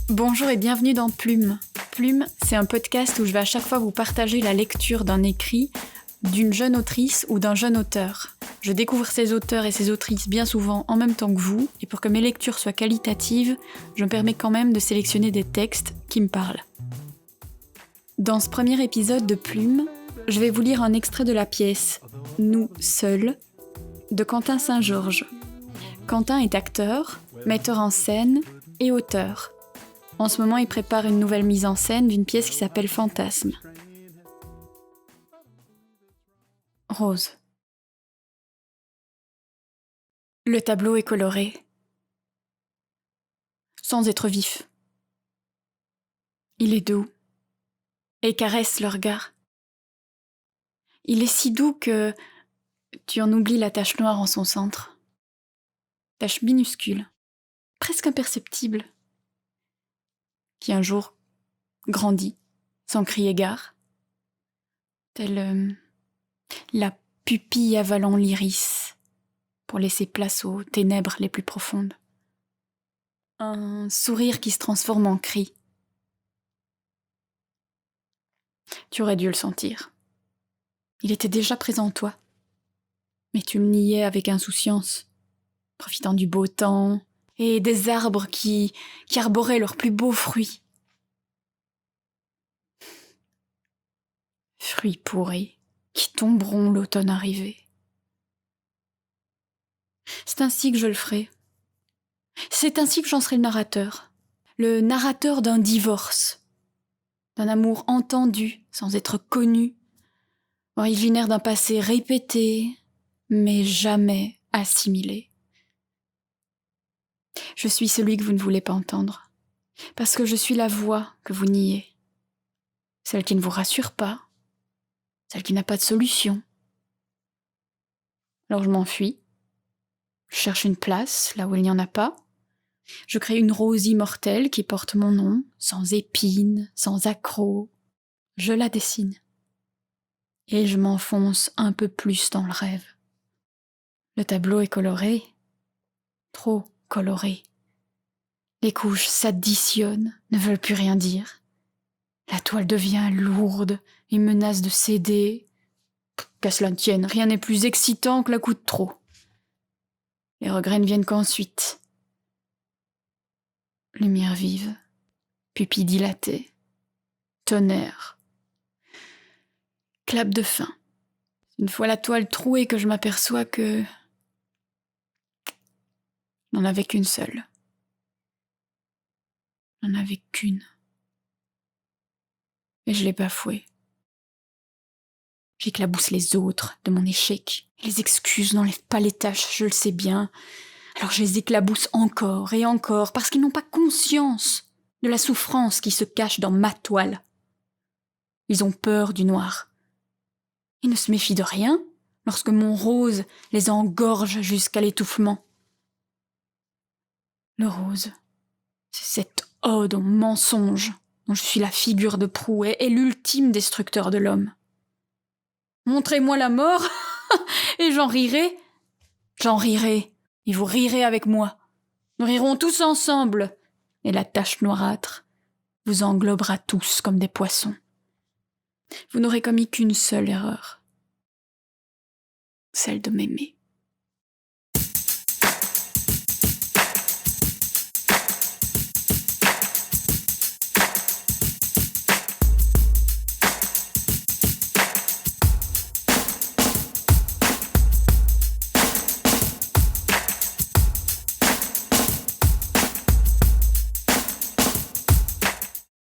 Bonjour et bienvenue dans Plume. Plume, c'est un podcast où je vais à chaque fois vous partager la lecture d'un écrit d'une jeune autrice ou d'un jeune auteur. Je découvre ces auteurs et ces autrices bien souvent en même temps que vous, et pour que mes lectures soient qualitatives, je me permets quand même de sélectionner des textes qui me parlent. Dans ce premier épisode de Plume, je vais vous lire un extrait de la pièce « Nous seuls » de Quentin Saint-Georges. Quentin est acteur, metteur en scène et auteur. En ce moment, il prépare une nouvelle mise en scène d'une pièce qui s'appelle Fantasme. Rose. Le tableau est coloré, sans être vif. Il est doux et caresse le regard. Il est si doux que tu en oublies la tache noire en son centre. Tache minuscule, presque imperceptible, qui un jour grandit, sans crier gare, telle la pupille avalant l'iris pour laisser place aux ténèbres les plus profondes. Un sourire qui se transforme en cri. Tu aurais dû le sentir. Il était déjà présent en toi, mais tu le niais avec insouciance, profitant du beau temps et des arbres qui arboraient leurs plus beaux fruits. Fruits pourris qui tomberont l'automne arrivé. C'est ainsi que je le ferai. C'est ainsi que j'en serai le narrateur d'un divorce, d'un amour entendu sans être connu, originaire d'un passé répété, mais jamais assimilé. Je suis celui que vous ne voulez pas entendre, parce que je suis la voix que vous niez, celle qui ne vous rassure pas, celle qui n'a pas de solution. Alors je m'enfuis, je cherche une place là où il n'y en a pas, je crée une rose immortelle qui porte mon nom, sans épines, sans accrocs. Je la dessine. Et je m'enfonce un peu plus dans le rêve. Le tableau est coloré, trop coloré. Les couches s'additionnent, ne veulent plus rien dire. La toile devient lourde et menace de céder. Qu'à cela ne tienne, rien n'est plus excitant que la coup de trop. Les regrets ne viennent qu'ensuite. Lumière vive, pupilles dilatées, tonnerre, clap de fin. Une fois la toile trouée que je m'aperçois que je n'en avais qu'une seule. Je n'en avais qu'une. Et je l'ai bafouée. J'éclabousse les autres de mon échec. Les excuses n'enlèvent pas les tâches, je le sais bien. Alors je les éclabousse encore et encore, parce qu'ils n'ont pas conscience de la souffrance qui se cache dans ma toile. Ils ont peur du noir. Ils ne se méfient de rien lorsque mon rose les engorge jusqu'à l'étouffement. Le rose, c'est cette ode au mensonge dont je suis la figure de proue et l'ultime destructeur de l'homme. Montrez-moi la mort, et j'en rirai. J'en rirai, et vous rirez avec moi. Nous rirons tous ensemble, et la tache noirâtre vous englobera tous comme des poissons. Vous n'aurez commis qu'une seule erreur, celle de m'aimer.